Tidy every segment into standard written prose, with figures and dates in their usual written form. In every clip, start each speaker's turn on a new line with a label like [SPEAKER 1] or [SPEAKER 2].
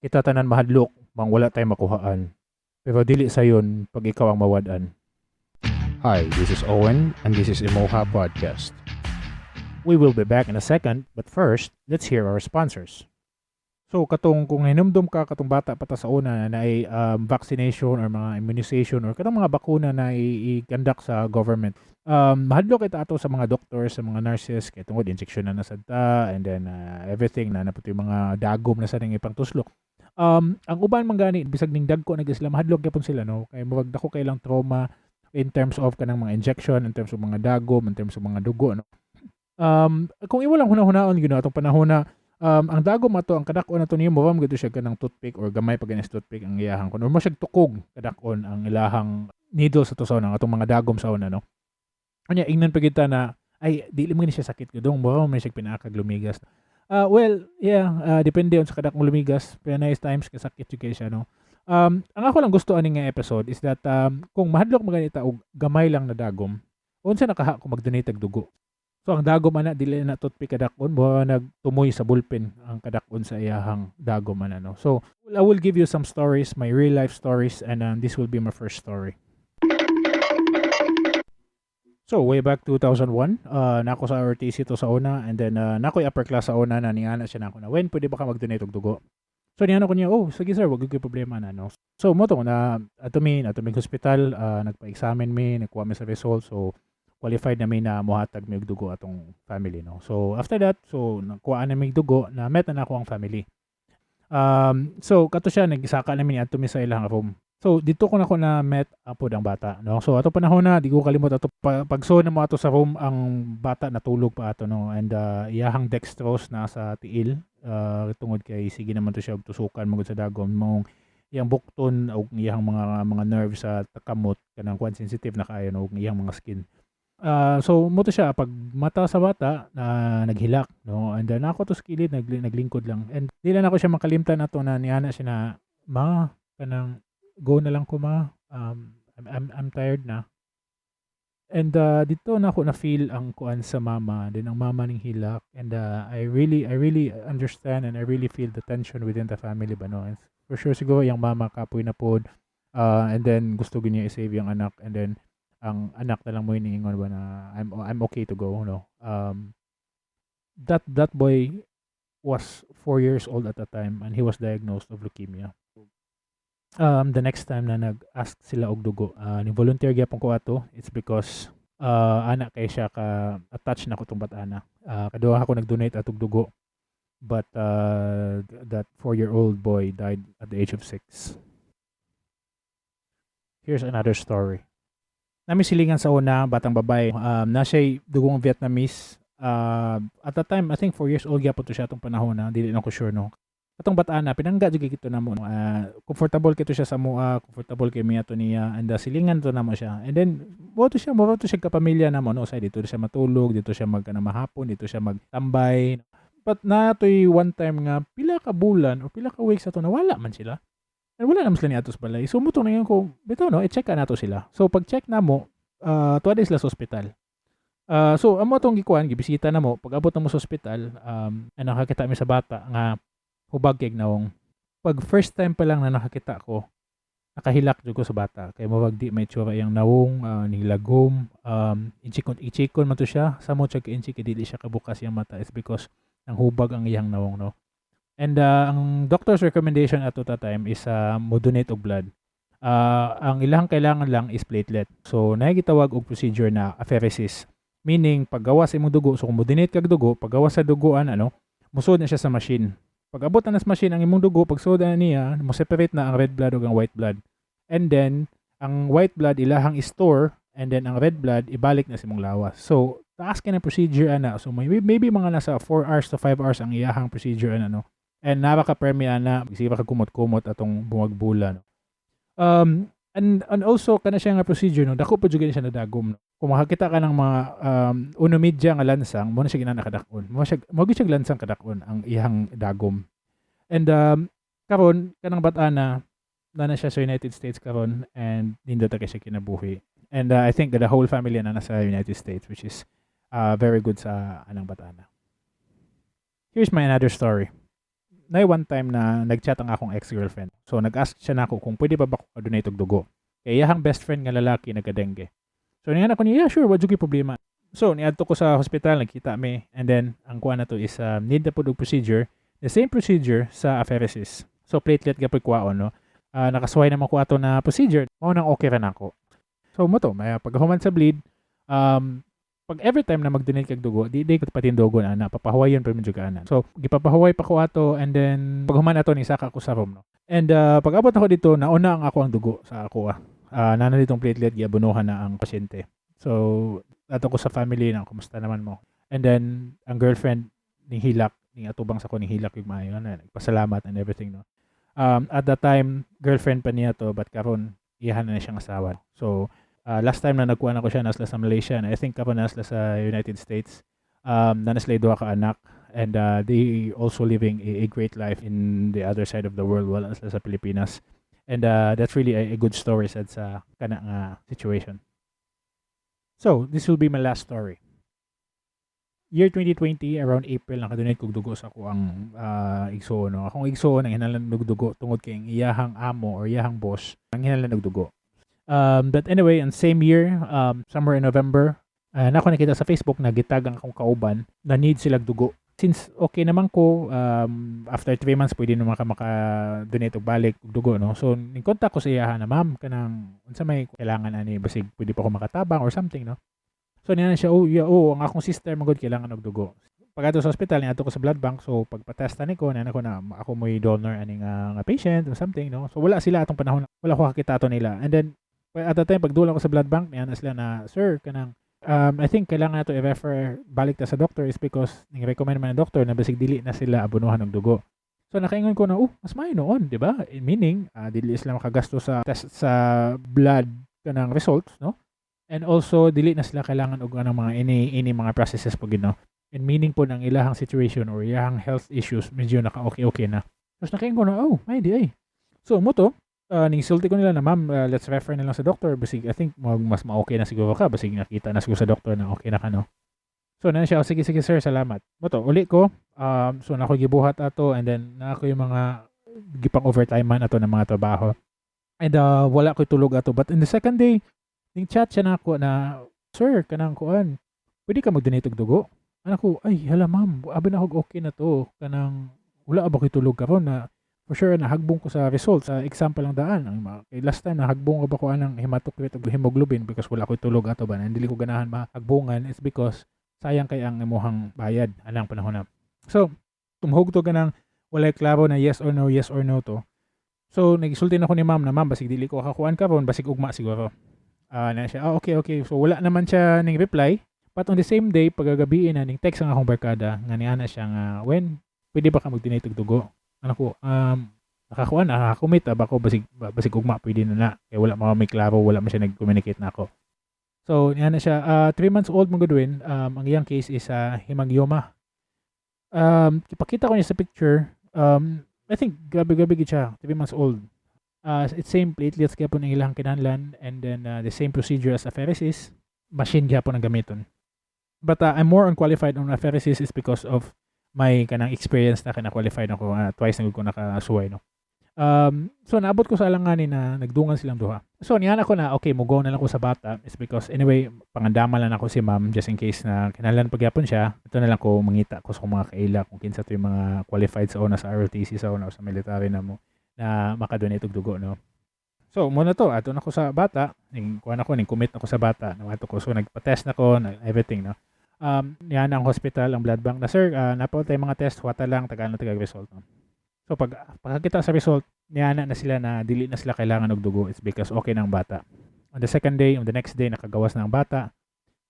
[SPEAKER 1] Kita tanan mahadlok, mang wala tay makuhaan. Pero dili sayon pag ikaw ang mawad-an. Hi, this is Owen and this is Imoha Podcast. We will be back in a second, but first, let's hear our sponsors. So katong kung hinumdum ka katong bata pa ta sa una na ay vaccination or mga immunization or katong mga bakuna na i-conduct sa government. Mahadlok kita ato sa mga doctors, sa mga nurses kay tungod injection na nasadta and then everything na naputi mga dagom na sa ning ipang tuslok. Ang uban man gani bisag ning dagko nag sila mahadlok gyapon sila no kay murag dako kay lang trauma in terms of kanang mga injection, in terms of mga dagom, in terms of mga dugo no. Kung imo lang hunahunahon gyud atong panahon na ang dagom ato ang kadakon ato niyo mawam gid siya kanang toothpick or gamay pa ganis toothpick ang iyahang kun mo siya tukog kadakon ang ilahang needle sa tusaw nang atong mga dagom sa una no. Anya ingnan pa kita na ay dili mo ni siya sakit gudong mawam man siya pinakag lumigas. Depende on sa kadakong lumigas. Pero nice times kasakit yung siya, no? Ang ako lang gusto ani nga episode is that kung mahadlok maganita og gamay lang na dagom, unsa nakaha ko mag-donate og dugo. So ang dagom ana dili na toothpick kadakon, mo nagtumoy sa bullpen ang kadakon sa iyahang dagom ana no. So I will give you some stories, my real life stories and this will be my first story. So, way back 2001, nako sa RTC to sa una and then nako'y upper class sa una na ningana siya nako na when pwede ba ka mag-donate og dugo. So niya ko niya, sige sir, wag gyud problema na no. So mo to na atuming hospital, nagpa-examine mi, nakuha mi sa result, so qualified na mi na mohatag mi og dugo atong family no. So after that, so nakuha na mi dugo na met na nako ang family. So kato siya nagisaka na mi adto mi sa ilang room. So dito ko na met apod ang bata no. So ato panahon na di ko kalimot ato pagso na mo ato sa room ang bata natulog pa ato no and iyahang dextrose na sa tiil tungod kay sige naman to siya og tusukan magud sa dagom mong iyang bukton og iyang mga nerves sa takamot kanang kwan sensitive na kaayo no og iyang mga skin. So mo to siya pag mata sa bata na naghilak no and then ako to sa kilid naglingkod lang and dili na ako siya makalimtan ato na niana siya na ma kanang go na lang ko ma. I'm tired na. And dito na ako na feel ang kuan sa mama, din ang mama ning hilak and I really understand and I really feel the tension within the family ba no. And for sure siguro yung mama kapoy na pod and then gusto niya i-save yung anak and then ang anak na lang mo iniingon ba na I'm okay to go no. That boy was 4 years old at the time and he was diagnosed of leukemia. The next time na nag-ask sila og dugo, ni-volunteer gyapon ko ato. It's because ana kay siya ka attach na ko tong bata-ana. Kaduha ako nag-donate atog dugo. But that 4-year-old boy died at the age of 6. Here's another story. Nami silingan sa una, batang babae. Na siya'y dugong Vietnamese. At that time, I think 4 years old gyapon to siya atong panahon na. Dili na ko sure no. Atong bata na pinangga jud kito namo comfortable kito siya sa mua, comfortable kay miya to niya and silingan to namo siya and then mo to siya kapamilya namo no say dito siya matulog, dito siya mahapon, dito siya magtambay. But natoy one time nga pila ka bulan o pila ka weeks ato nawala man sila and wala naman sila ni atos balay. So mo to na ko bitaw no i-check na nato sila. So pag check namo tuwa sila sa ospital. So amo tong gikuan gibisita namo pag abot namo sa ospital nakakita mi sa bata nga hubag kay nawong. Pag first time pa lang na nakakita ko, nakahilak jud ko sa bata. Kay mawag di may tsura yang nawong, nilagom, ichikon man to siya. Samo siya ka-inchik, dili siya kabukas yung mata is because ang hubag ang iyang nawong no. And ang doctor's recommendation at that time is mo donate og blood. Ang ilang kailangan lang is platelet. So naigitawag og procedure na apheresis. Meaning paggawas imong dugo, so kung mo donate kag dugo, paggawas sa dugoan musod na siya sa machine. Pag abot na sa machine ang imong dugo, pag soda niya, mo separate na ang red blood ug ang white blood. And then ang white blood ilahang store and then ang red blood ibalik na sa imong lawas. So taas kay na procedure ana. So maybe mga nasa 4 hours to 5 hours ang iyahang procedure no. And napaka-permi ana, siya ka kumot-kumot atong buwag-bula no. And also kana siya nga procedure no, dako pa jud siya na dagom no. Kung makakita ka ng mga unomidya nga lansang, mo na siya ginanakadakon. Mo siya lansang kadakon ang iyang dagom. And karon kanang bata-na na siya sa United States karon and nindot ta kay siya kinabuhi. And I think the whole family na nasa United States which is very good sa anang bata-na. Here's my another story. na one time na nag-chat ang akong ex-girlfriend. So nag-ask siya na ako kung pwede ba ako donate og dugo. Kaya iyang best friend nga lalaki nagka-dengue. So niya ako niya, yeah sure, wadyo problema. So niadto ko sa hospital, nagkita mi, and then ang kuha na to is need na po og procedure, the same procedure sa apheresis. So platelet gapon kuhaon, no. Nakasway naman ko ato na procedure, mao nang okay ra nako. So mo to, may paghuman sa bleed, pag every time na mag-donate kag dugo, di ko patindogon ana, papahuwayon pa medyo ana. So gipapahuway pa ko ato, and then pag human ato ni saka ko sa room, no. And pag abot ako dito, nauna ang ako ang dugo sa ako. Nana ditong platelet giabunuhan na ang pasyente. So ato ko sa family na kumusta naman mo. And then ang girlfriend ni hilak, ni atubang sa ko ni hilak yung maayo na nagpasalamat and everything, no. At that time girlfriend pa niya to, but karon iyahan na siyang asawa. So last time na nagkuha na ko siya, nasla sa Malaysia, and I think kapag nasla sa United States, nanasla duha ka anak, and they also living a great life in the other side of the world, wala nasla sa Pilipinas. And that's really a good story sad sa kana nga situation. So, this will be my last story. Year 2020, around April, nakadonate kog dugo sa ako ang igsoon, no. Akong igsoon, ang hinalan og dugo tungod kay iyahang amo or iyahang boss, ang hinalan og dugo. But anyway, on same year, somewhere in November, nako nakita sa Facebook na gitagang akong kauban na need sila dugo. Since okay naman ko, after 3 months pwede naman ka maka-donate og balik og dugo, no. So ni-contact ko sa iya na, ma'am, kanang unsa may kailangan ani, basig pwede pa ako makatabang or something, no. So niya siya, ang akong sister magod kailangan og dugo. Pag ato sa hospital, niya ato ko sa blood bank, so pagpatesta ni ko, na ako mo'y donor ani nga patient or something, no. So wala sila atong panahon, wala ko kakita ato nila. And then at that time, pagdula ko sa blood bank, niya na sila na, sir, kanang, I think kailangan nato i-refer balik ta sa doctor is because ning-recommend man ng doctor na basig dili na sila abunuhan ng dugo. So nakaingon ko na, mas may noon, di ba? Meaning, dili sila makagasto sa test sa blood kanang results, no? And also, dili na sila kailangan og anang mga ini mga processes pag no? And meaning po ng ilahang situation or ilahang health issues, medyo naka-okay na. Tapos nakaingon ko na, may di ay. So, mo to, ning-sulti ko nila na, ma'am, let's refer na lang sa doctor. Basig, I think, mas ma-okay na siguro ka. Basig, nakita na siguro sa doctor na okay na ka, no? So, na siya, sige, sir, salamat. Moto, uli ko. So, na ako gibuhat ato, and then, na ako yung mga gipang overtime man ato ng mga trabaho. And, wala ko tulog ato. But in the second day, ning chat siya na ako na, sir, kanang kuan, pwede ka mag-donate og dugo? Anak ko, ay, hala, ma'am, abi na ako okay na to. Kanang, wala ba ko tulog karon na, for sure, nahagbong ko sa results. Example lang daan. Last time, nahagbong ko ba ko anang hematocrit o hemoglobin because wala ko tulog ato ba. Hindi ko ganahan mahagbungan. It's because sayang kay ang imuhang bayad. Anang panahon na. So, tumuhog to ganang walay klaro na yes or no to. So, nagisulti na ko ni ma'am na, ma'am, basig dili ko kakuan karon, basig ugma siguro. Na siya, okay. So, wala naman siya ning reply. But on the same day, pagagabiin na, ning text ang akong barkada, nga niya na siya nga, when, pwede ba ka mag-donate og dugo? Ano ko, nakakumit ba ko basig ugma pwede na kaya wala may klaro, wala man siya nag-communicate na ako. So yan na siya, 3 months old mo Godwin, ang iyang case is hemangioma. Ipakita ko niya sa picture, I think gabi gid siya, 3 months old. It's same platelets kaya po ng ilang kinahanglan, and then the same procedure as apheresis, machine kaya po ng gamiton. But I'm more unqualified on apheresis is because of may kanang experience na kina-qualified ako, twice na ko nakasuway, no. So naabot ko sa alanganin na nagdungan silang duha. So niyan ako na, okay, mugo na lang ko sa bata is because anyway, pangandama lang ako si ma'am just in case na kinahanglan pagyapon siya. Ito na lang ko mangita ko sa mga kaila kung kinsa to yung mga qualified sa una sa ROTC sa una o sa military na mo na makadonate og dugo, no. So muna to, ato na ko sa bata, kuan ako, commit ako sa bata, nawato ko, so nagpa-test na ko, everything, no. Yan ang hospital, ang blood bank na, sir, napaw tayo mga test, wata lang, tagaan result, no? So pagkakita sa result, niyana na sila na dili na sila kailangan og dugo. It's because okay na ang bata. On the next day, nakagawas na ang bata.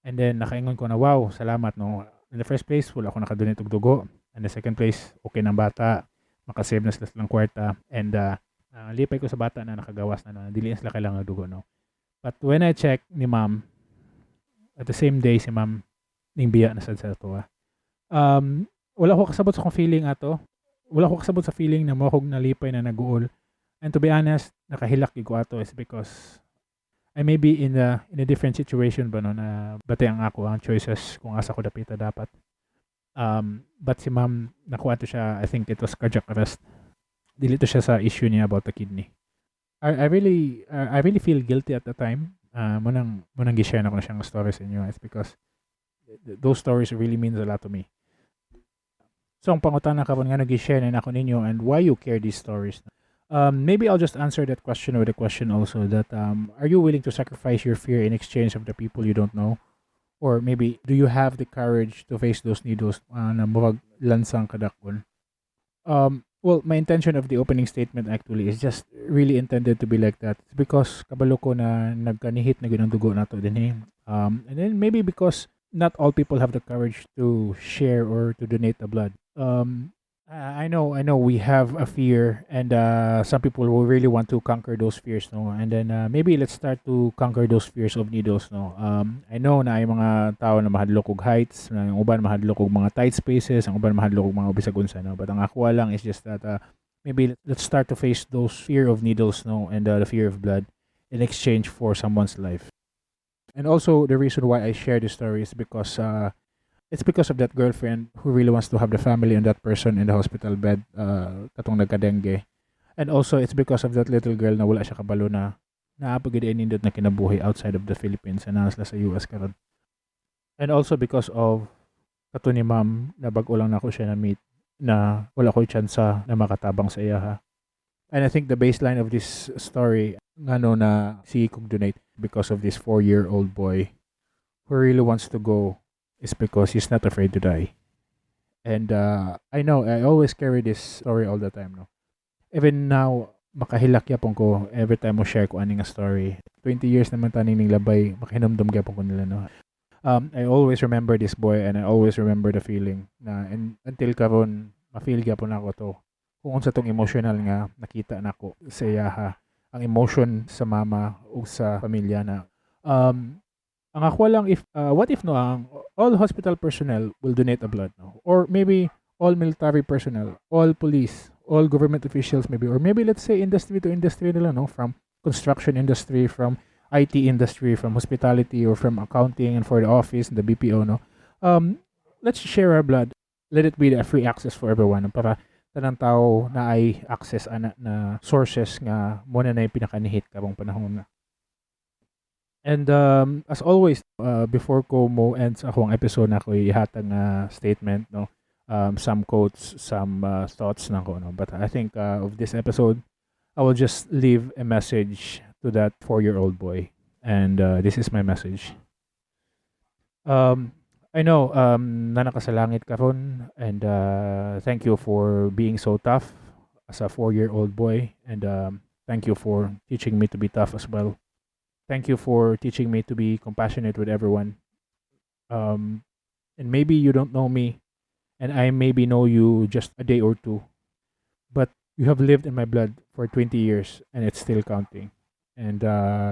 [SPEAKER 1] And then nakaingon ko na, wow, salamat, no. In the first place, wala ako nakadonate og dugo. In the second place, okay na ang bata. Makasave na sila silang kwarta. And lipay ko sa bata na nakagawas na dili na sila kailangan og dugo, no. But when I check ni ma'am, at the same day si ma'am ning biya na sad sa to. Wala ko kasabot sa kong feeling ato. Wala ko kasabot sa feeling na mo akong nalipay na naguol. And to be honest, nakahilak ko ato is because I may be in a different situation ba, no, na bati ang ako ang choices kung asa ko dapita dapat. But si ma'am, nakuha to siya, I think it was cardiac arrest. Dili to siya sa issue niya about the kidney. I really feel guilty at the time. Munang gi-share na ko na siyang story sa inyo. It's because those stories really means a lot to me. So, ang pangutana ka nga nag-share na ako ninyo and why you care these stories. Maybe I'll just answer that question with a question also that are you willing to sacrifice your fear in exchange of the people you don't know? Or maybe, do you have the courage to face those needles na murag lansang kadakon? Well, my intention of the opening statement actually is just really intended to be like that. It's because kabalo ko na nagkanihit na ginang dugo nato din eh. And then maybe because not all people have the courage to share or to donate the blood. I know we have a fear, and some people will really want to conquer those fears, no. And then maybe let's start to conquer those fears of needles, no. I know na ay mga tao na mahadlok og heights, na yung uban mahadlok og mga tight spaces, ang uban mahadlok og mga bisag unsa, no. But ang ako lang is just that maybe let's start to face those fear of needles, no, and the fear of blood in exchange for someone's life. And also the reason why I share this story is because it's because of that girlfriend who really wants to have the family and that person in the hospital bed katong nagka-dengue. And also it's because of that little girl na wala siya kabalo na naapagid nindot na kinabuhi outside of the Philippines and nasa sa US karon. And also because of kato ni ma'am na bag-o lang nako siya na meet na wala ko tsansa na makatabang sa iya ha. And I think the baseline of this story ngano na si kog donate because of this 4-year-old boy who really wants to go is because he's not afraid to die. And I know I always carry this story all the time, no. Even now makahilak yapon ko every time mo share ko aning nga story. 20 years naman taning ning labay makahinumdum gyapon ko nila, no. I always remember this boy and I always remember the feeling na and until karon ma-feel gyapon ako to. Kung unsa tong emotional nga nakita nako sa iya ha. Ang emotion sa mama o sa pamilya na ang ako lang if what if no ang all hospital personnel will donate a blood, no, or maybe all military personnel, all police, all government officials maybe, or maybe let's say industry to industry nila, no, from construction industry, from IT industry, from hospitality, or from accounting and for the office and the BPO, no. Let's share our blood. Let it be a free access for everyone, no, para tanang tao na ay access ana na sources nga mo na yung pinakanihit kabang panahon na. And as always, before ko mo ends akong episode na ko ihatag nga statement, no, some quotes, some thoughts na ko, no. But I think of this episode, I will just leave a message to that 4-year-old boy, and this is my message. I know na nakasalangit ka ron, and thank you for being so tough as a 4-year-old boy, and thank you for teaching me to be tough as well. Thank you for teaching me to be compassionate with everyone. And maybe you don't know me, and I maybe know you just a day or two, but you have lived in my blood for 20 years, and it's still counting. And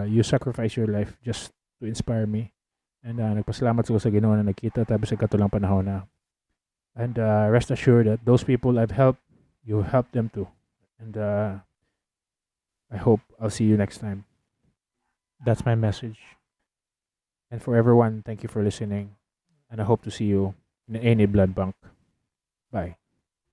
[SPEAKER 1] you sacrifice your life just to inspire me. And nagpasalamat ko sa Ginoo na nagkita tayo sa katulang panahon na. And rest assured that those people I've helped, you help them too. And I hope I'll see you next time. That's my message. And for everyone, thank you for listening. And I hope to see you in any blood bank. Bye.